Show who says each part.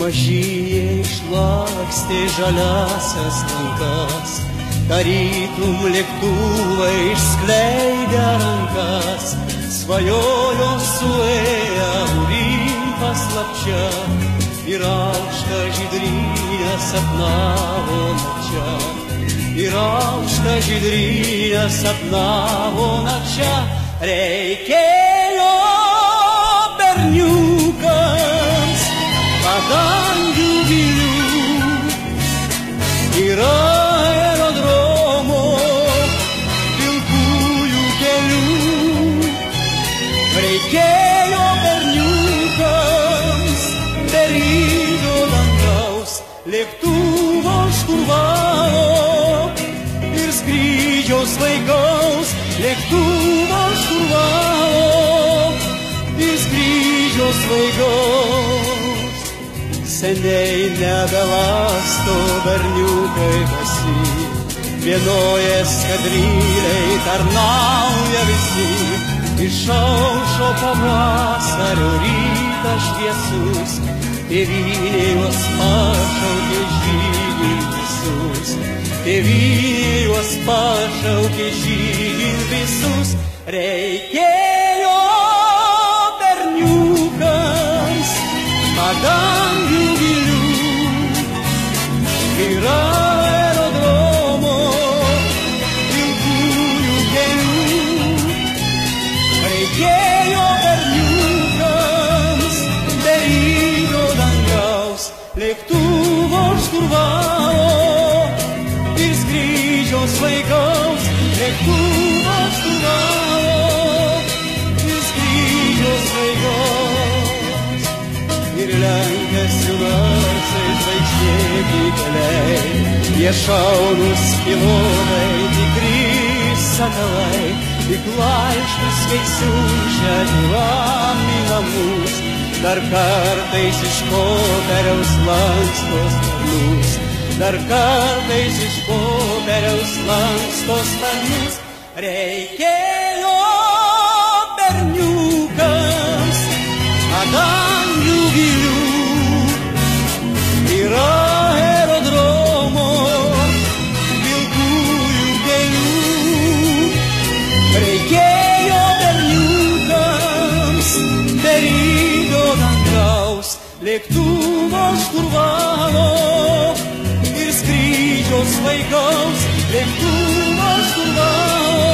Speaker 1: Mažyje išlakstė žaliasias lankas, tarytum lėktuvai išskleidę rankas, svajojo suėję Olimpa slapčia ir aukštą žydrynę sapnavo nakčia. Ir aukštą žydrynę sapnavo nakčia. Reikėjo berniukams padangių gilių ir aerodromo pilkųjų kelių. Reikėjo berniukams beribio dangaus, lėktuvo šturvalo ir skrydžio svaigaus, lėktuvo šturvalo ir skrydžio svaigaus. Seniai nebelasto berniukai visi, vienoje eskadrilei tarnauja visi. Išaušo pavasario rytas šviesus, tėvynė juos pašaukė žygin visus. Tėvynė juos pašaukė žygin visus. Reikėjo berniukams padangių gilių ir aerodromo pilkųjų kelių. Reikėjo berniukams beribio dangaus, lėktuvo šturvalo ir skrydžio svaigaus, lėktuvo šturvalo ir skrydžio svaigaus. Ir lenkėsi narsai žvaigždėti keliai, jie šaunūs pilotai, tikri sakalai, tik laiškus siunčia tėvam į namus. Dar kartais iš popieriaus lankstos sparnus, dar kartais iš popieriaus lankstos sparnus. Reikėjo berniukams padangių gilių ir aerodromo pilkųjų kelių. Reikėjo berniukams beribio dangaus, lėktuvo šturvalo ir skrydžio svaigaus, lėktuvo šturvalo